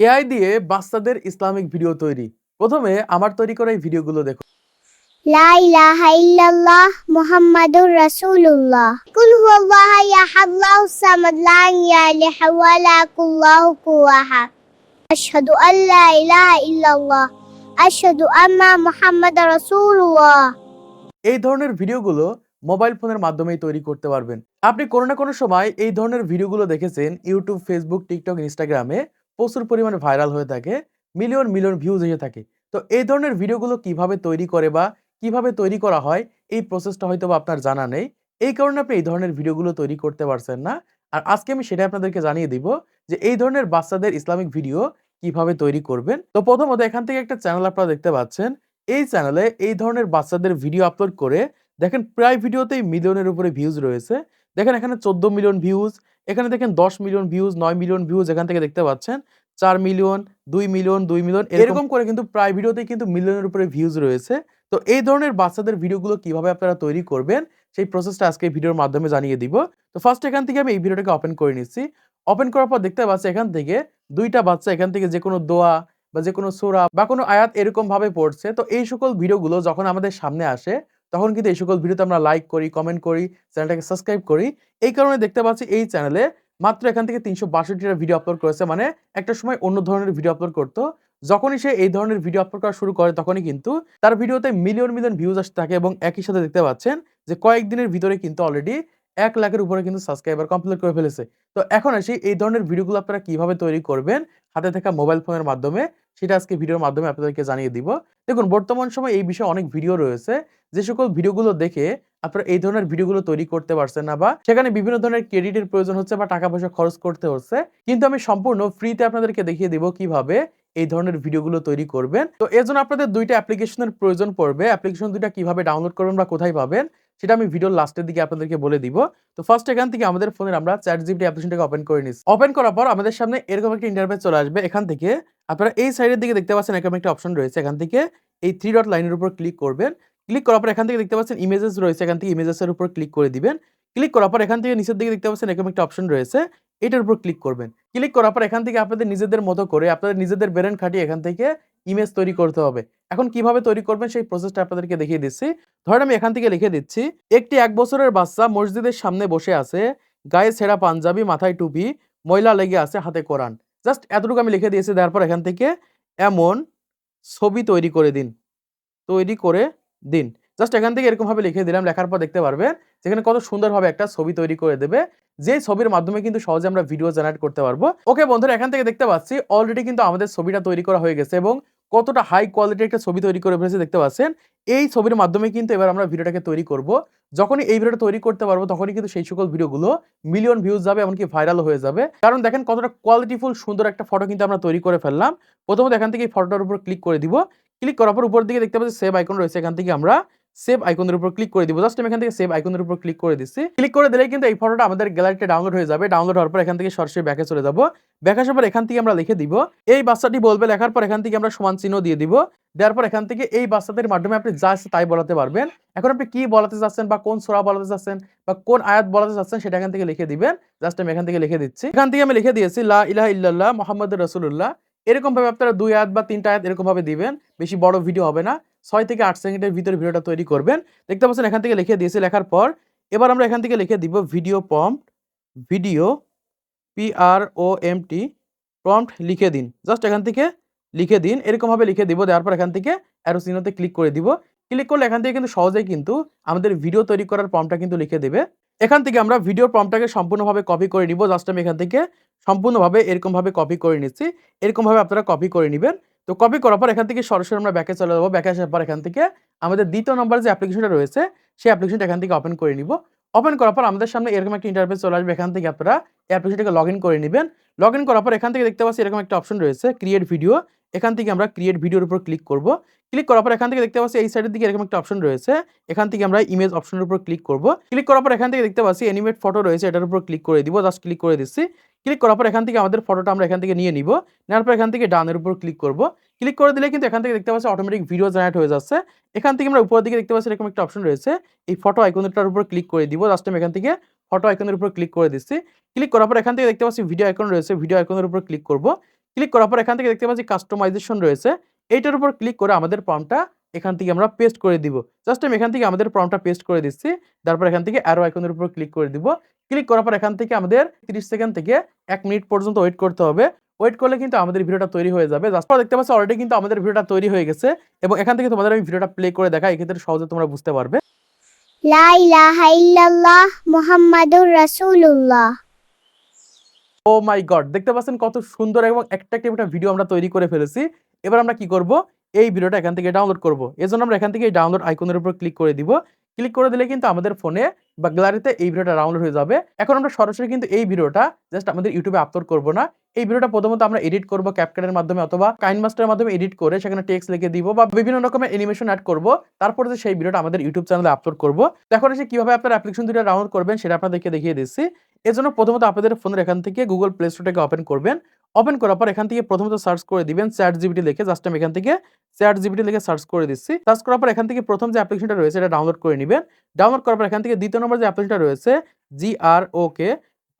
AI দিয়ে বাচ্চাদের Islamic video তৈরি। প্রথমে আমার তৈরি করা এই ভিডিওগুলো দেখুন। লা ইলাহা ইল্লাল্লাহ মুহাম্মাদুর রাসূলুল্লাহ কুল হুয়াল্লাহু আহাল্লাহুস সামাদ লাম ইয়ালিদ ওয়া লা ইয়াকুল্লাহু কুফুওয়ান আশহাদু আল্লা ইলাহা ইল্লাল্লাহ আশহাদু আন্না মুহাম্মাদার রাসূলুল্লাহ। এই ধরনের ভিডিওগুলো মোবাইল ফোনের মাধ্যমেই তৈরি করতে পারবেন। আপনি কোনো না কোনো সময় এই ধরনের ভিডিওগুলো দেখেছেন ইউটিউব, ফেসবুক, টিকটক, ইনস্টাগ্রামে প্রচুর পরিমাণে ভাইরাল হয়ে থাকে, মিলিয়ন মিলিয়ন ভিউজ এসে থাকে। তো এই ধরনের ভিডিওগুলো কিভাবে তৈরি করে বা কিভাবে তৈরি করা হয় এই প্রসেসটা হয়তো বা আপনার জানা নেই। এই কারণে আপনি এই ধরনের ভিডিওগুলো তৈরি করতে পারছেন না। আর আজকে আমি সেটাই আপনাদেরকে জানিয়ে দিব যে এই ধরনের বাচ্চাদের ইসলামিক ভিডিও কিভাবে তৈরি করবেন। তো প্রথমত এখান থেকে একটা চ্যানেল আপনারা দেখতে পাচ্ছেন। এই চ্যানেলে এই ধরনের বাচ্চাদের ভিডিও আপলোড করে দেখেন প্রায় ভিডিওতেই মিলিয়নের উপরে ভিউজ রয়েছে। দেখেন এখানে 14 মিলিয়ন ভিউজ, এখানে দেখেন 10 মিলিয়ন ভিউজ, 9 মিলিয়ন ভিউজ এখান থেকে দেখতে পাচ্ছেন। 4 মিলিয়ন, 2 মিলিয়ন, 2 মিলিয়ন এরকম করে কিন্তু প্রায় ভিডিওতেই কিন্তু মিলিয়নের উপরে ভিউজ রয়েছে। তো এই ধরনের বাচ্চাদের ভিডিওগুলো কিভাবে আপনারা তৈরি করবেন সেই প্রসেসটা আজকে এই ভিডিওর মাধ্যমে জানিয়ে দিব। তো ফার্স্ট এখান থেকে আমি এই ভিডিওটাকে ওপেন করে নিচ্ছি। ওপেন করার পর দেখতে পাচ্ছি এখান থেকে ২ টা বাচ্চা এখান থেকে যেকোনো দোয়া বা যেকোনো সূরা বা কোনো আয়াত এরকম ভাবে পড়ছে। তো এই সকল ভিডিওগুলো যখন আমাদের সামনে আসে তখন কিন্তু এই সকল ভিডিওতে আমরা লাইক করি, কমেন্ট করি, চ্যানেলটাকে সাবস্ক্রাইব করি। এই কারণে দেখতে পাচ্ছি এই চ্যানেলে মাত্র এখান থেকে ৩৬২ টা ভিডিও আপলোড করেছে। মানে একটা সময় অন্য ধরনের ভিডিও আপলোড করত। যখনই সে এই ধরনের ভিডিও আপলোড করা শুরু করে তখনই কিন্তু তার ভিডিওতে মিলিয়ন মিলিয়ন ভিউজ আসতে থাকে এবং একই সাথে দেখতে পাচ্ছেন যে কয়েকদিনের ভিতরে কিন্তু অলরেডি ১ লাখের উপরে কিন্তু সাবস্ক্রাইবার কমপ্লিট করে ফেলেছে। তো এখন আসি এই ধরনের ভিডিওগুলো আপনারা কিভাবে তৈরি করবেন হাতে থাকা মোবাইল ফোনের মাধ্যমে সেটা আজকে ভিডিওর মাধ্যমে আপনাদেরকে জানিয়ে দিব। দেখুন বর্তমান সময়ে এই বিষয়ে অনেক ভিডিও রয়েছে। যে সকল ভিডিওগুলো দেখে আপনারা এই ধরনের ভিডিওগুলো তৈরি করতে পারছেন না বা সেখানে বিভিন্ন ধরনের ক্রেডিটের প্রয়োজন হচ্ছে বা টাকা পয়সা খরচ করতে হচ্ছে। কিন্তু আমি সম্পূর্ণ ফ্রিতে আপনাদেরকে দেখিয়ে দিব কিভাবে এই ধরনের ভিডিওগুলো তৈরি করবেন। তো এর জন্য আপনাদের ২ টা অ্যাপ্লিকেশনের প্রয়োজন পড়বে। অ্যাপ্লিকেশন ২ টা কিভাবে ডাউনলোড করবেন বা কোথায় পাবেন সেটা আমি ভিডিওর লাস্টের দিকে আপনাদেরকে বলে দিব। তো ফার্স্ট এখান থেকে আমাদের ফোনের আমরা ChatGPT অ্যাপ্লিকেশনটাকে ওপেন করে নিচ্ছি। ওপেন করার পর আমাদের সামনে এরকম একটা ইন্টারফেস চলে আসবে। এখান থেকে আপনারা এই সাইডের দিকে দেখতে পাচ্ছেন এরকম একটা অপশন রয়েছে। এখান থেকে এই 3 ডট লাইনের উপর ক্লিক করবেন। ক্লিক করার পর এখান থেকে দেখতে পাচ্ছেন ইমেজেস রয়েছে। এখান থেকে ইমেজেস এর উপর ক্লিক করে দিবেন। ক্লিক করার পর এখান থেকে নিচের দিকে দেখতে পাচ্ছেন এরকম একটা অপশন রয়েছে। এটার উপর ক্লিক করবেন। ক্লিক করার পর এখান থেকে আপনাদের নিজেদের মতো করে আপনাদের নিজেদের ব্রেইন খাটিয়ে এখান থেকে ইমেজ তৈরি করতে হবে। এখন কিভাবে তৈরি করবেন সেই প্রসেসটা আপনাদেরকে দেখিয়ে দিচ্ছি। ধরেন আমি এখান থেকে লিখে দিচ্ছি, একটি ১ বছরের বাচ্চা মসজিদের সামনে বসে আছে। গায়ে ছেঁড়া পাঞ্জাবি, মাথায় টুপি, ময়লা লেগে আছে, হাতে কোরান। জাস্ট এতটুকু আমি লিখে দিয়েছি। দেওয়ার পর এখান থেকে এমন ছবি তৈরি করে দিন। তৈরি করে দিন। জাস্ট এখান থেকে এরকমভাবে লিখে দিলাম। লেখার পর দেখতে পারবেন যেখানে কত সুন্দরভাবে একটা ছবি তৈরি করে দেবে। যেই ছবির মাধ্যমে কিন্তু সহজে আমরা ভিডিও জেনারেট করতে পারবো। ওকে বন্ধুরা এখান থেকে দেখতে পাচ্ছি অলরেডি কিন্তু আমাদের ছবিটা তৈরি করা হয়ে গেছে এবং কতটা হাই কোয়ালিটির একটা ছবি তৈরি করে ফেলেছি দেখতে পাচ্ছেন। এই ছবির মাধ্যমে কিন্তু এবার আমরা ভিডিওটাকে তৈরি করব। যখনই এই ভিডিওটা তৈরি করতে পারবো তখনই কিন্তু সেই সকল ভিডিওগুলো মিলিয়ন ভিউজ যাবে এমনকি ভাইরাল হয়ে যাবে। কারণ দেখেন কতটা কোয়ালিটিফুল সুন্দর একটা ফটো কিন্তু আমরা তৈরি করে ফেললাম। প্রথমত এখান থেকে এই ফটোটার উপর ক্লিক করে দিব। ক্লিক করার পর উপরের দিকে দেখতে পাচ্ছি সেভ আইকন রয়েছে। এখান থেকে আমরা সেভ আইকনের উপর ক্লিক করে দিব। জাস্ট আমি এখান থেকে সেভ আইকনের উপর ক্লিক করে দিচ্ছি। ক্লিক করে দিলেই কিন্তু এই ফটোটা আমাদের গ্যালারিতে ডাউনলোড হয়ে যাবে। ডাউনলোড হওয়ার পর এখান থেকে সরাসরি ব্যাকে চলে যাব। ব্যাক আসার পর এখান থেকে আমরা লিখে দিব। এই বাচ্চাটি বলবে লেখার পর এখান থেকে আমরা সমান চিহ্ন দিয়ে দিব। দেওয়ার পর এখান থেকে এই বাচ্চাদের মাধ্যমে আপনি যা ইচ্ছা তাই বলাতে পারবেন। এখন আপনি কি বলাতে চাচ্ছেন বা কোন সূরা বলাতে চাচ্ছেন বা কোন আয়াত বলাতে চাচ্ছেন সেটা এখান থেকে লিখে দিবেন। জাস্ট আমি এখান থেকে লিখে দিচ্ছি। এখান থেকে আমি লিখে দিয়েছি লা ইলাহা ইল্লাল্লাহ মুহাম্মাদুর রাসূলুল্লাহ। এরকম ভাবে আপনারা ২ আয়াত বা ৩ টা আয়াত এরকম ভাবে দিবেন। বেশি বড় ভিডিও হবে না। ৬ থেকে ৮ সেকেন্ডের ভিতরে ভিডিওটা তৈরি করবেন। দেখতে পাচ্ছেন এখান থেকে লিখে দিয়েছি। লেখার পর এবার আমরা এখান থেকে লিখে দিব video prompt, video PROMPT prompt লিখে দিন। জাস্ট এখান থেকে লিখে দিন। এরকমভাবে লিখে দিব। দেওয়ার পর এখান থেকে অ্যারো চিহ্নতে ক্লিক করে দিব। ক্লিক করলে এখান থেকে কিন্তু সহজেই কিন্তু আমাদের ভিডিও তৈরি করার প্রম্পটটা কিন্তু লিখে দেবে। এখান থেকে আমরা ভিডিওর প্রম্পটটাকে সম্পূর্ণভাবে কপি করে নিব। জাস্ট আমি এখান থেকে সম্পূর্ণভাবে এরকমভাবে কপি করে নিচ্ছি। এরকমভাবে আপনারা কপি করে নিবেন। তো কপি করার পর এখান থেকে সরাসরি আমরা ব্যাকে চলে যাব। ব্যাকে আসার পর এখান থেকে আমাদের ২য় নম্বরে যে অ্যাপ্লিকেশনটা রয়েছে সেই অ্যাপ্লিকেশনটা এখান থেকে ওপেন করে নিব। ওপেন করার পর আমাদের সামনে এরকম একটা ইন্টারফেস চলে আসবে। এখান থেকে আপনারা এই অ্যাপ্লিকেশনটাকে লগইন করে নিবেন। লগইন করার পর এখান থেকে দেখতে পাচ্ছি এরকম একটা অপশন রয়েছে ক্রিয়েট ভিডিও। এখান থেকে আমরা ক্রিয়েট ভিডিওর উপর ক্লিক করব। ক্লিক করার পর এখান থেকে দেখতে পাচ্ছি এই সাইডের দিকে এরকম একটা অপশন রয়েছে। এখান থেকে আমরা ইমেজ অপশনের উপর ক্লিক করব। ক্লিক করার পর এখান থেকে দেখতে পাচ্ছি অ্যানিমেট ফটো রয়েছে এটার উপর ক্লিক করে দিব। জাস্ট ক্লিক করে দিচ্ছি। ক্লিক করার পর এখান থেকে আমাদের ফটোটা আমরা এখান থেকে নিয়ে নিব। নেওয়ার পর এখান থেকে ডানের উপর ক্লিক করব। ক্লিক করে দিলে কিন্তু এখান থেকে দেখতে পাচ্ছি অটোমেটিক ভিডিও জেনারেট হয়ে যাচ্ছে। এখান থেকে আমরা উপরের দিকে দেখতে পাচ্ছি এরকম একটা অপশন রয়েছে। এই ফটো আইকনটার উপর ক্লিক করে দিব। জাস্ট আমি এখান থেকে ফটো আইকনের উপর ক্লিক করে দিচ্ছি। ক্লিক করার পর এখান থেকে দেখতে পাচ্ছি ভিডিও আইকন রয়েছে। ভিডিও আইকনের উপর ক্লিক করব। ক্লিক করার পর এখান থেকে দেখতে পাচ্ছি কাস্টমাইজেশন রয়েছে। এইটার উপর ক্লিক করে আমাদের প্রম্পটটা এখান থেকে আমরা পেস্ট করে দিব। জাস্ট আমি এখান থেকে আমাদের প্রম্পটটা পেস্ট করে দিচ্ছি। তারপর এখান থেকে অ্যারো আইকনের উপর ক্লিক করে দিব। ক্লিক করার পর এখান থেকে আমাদের 30 সেকেন্ড থেকে 1 মিনিট পর্যন্ত ওয়েট করতে হবে। ওয়েট করলে কিন্তু আমাদের ভিডিওটা তৈরি হয়ে যাবে। জাস্ট দেখতে পাচ্ছ অলরেডি কিন্তু আমাদের ভিডিওটা তৈরি হয়ে গেছে এবং এখান থেকে তোমাদের আমি ভিডিওটা প্লে করে দেখাই, এক্ষেত্রে সহজে তোমরা বুঝতে পারবে। লা ইলাহা ইল্লাল্লাহ মুহাম্মাদুর রাসূলুল্লাহ। ও মাই গড! দেখতে পাচ্ছেন কত সুন্দর এবং অ্যাট্রাকটিভ একটা ভিডিও আমরা তৈরি করে ফেলেছি। এবার আমরা কি করব? এই ভিডিওটা এখান থেকে ডাউনলোড করব। এজন্য আমরা এখান থেকে এই ডাউনলোড আইকনের উপর ক্লিক করে দিব। ক্লিক করে দিলে কিন্তু আমাদের ফোনে বা গ্যালারিতে এই ভিডিওটা ডাউনলোড হয়ে যাবে। এখন আমরা সরাসরি কিন্তু এই ভিডিওটা জাস্ট আমাদের YouTube এ আপলোড করব না। এই ভিডিওটা প্রথমত আমরা এডিট করব CapCut এর মাধ্যমে অথবা KineMaster এর মাধ্যমে এডিট করে সেখানে টেক্সট লিখে দিব বা বিভিন্ন রকমের অ্যানিমেশন এড করব। তারপরে যে সেই ভিডিওটা আমাদের YouTube চ্যানেলে আপলোড করব। তো এখন এসে কিভাবে আপনারা অ্যাপ্লিকেশন দুইটা ডাউনলোড করবেন সেটা আপনাদেরকে দেখিয়ে দিচ্ছি। এজন্য প্রথমত আপনাদের ফোনের এখান থেকে Google Play Store টাকে ওপেন করবেন। ওপেন করার পর এখান থেকে প্রথমত সার্চ করে দিবেন ChatGPT লিখে। জাস্ট আমি এখান থেকে ChatGPT লিখে সার্চ করে দিচ্ছি। সার্চ করার পর এখান থেকে প্রথম যে অ্যাপ্লিকেশনটা রয়েছে এটা ডাউনলোড করে নিবেন। ডাউনলোড করার পর এখান থেকে দ্বিতীয় নম্বর যে অ্যাপ্লিকেশনটা রয়েছে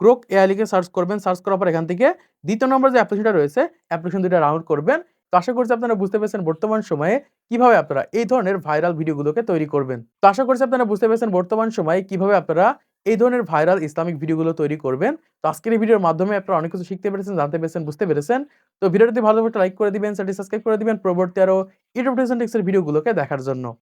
Grok AI লিখে সার্চ করবেন। সার্চ করার পর এখান থেকে দ্বিতীয় নম্বর যে অ্যাপ্লিকেশনটা রয়েছে অ্যাপ্লিকেশন দুইটা ডাউনলোড করবেন। তো আশা করছি আপনারা বুঝতে পেরেছেন বর্তমান সময়ে কিভাবে আপনারা এই ধরনের ভাইরাল ভিডিওগুলোকে তৈরি করবেন। তো আশা করছি আপনারা বুঝতে পেরেছেন বর্তমান সময়ে কিভাবে আপনারা এই ধরনের ভাইরাল ইসলামিক ভিডিওগুলো তৈরি করবেন। তো আজকের এই ভিডিওর মাধ্যমে আপনারা অনেক কিছু শিখতে পেরেছেন, জানতে পেরেছেন, বুঝতে পেরেছেন। তো ভিডিওটি ভালো লাগলে লাইক করে দিবেন, চ্যানেলটি সাবস্ক্রাইব করে দিবেন পরবর্তী আরো ইউটিউব টিপস এন্ড ট্রিক্স এর ভিডিওগুলোকে দেখার জন্য।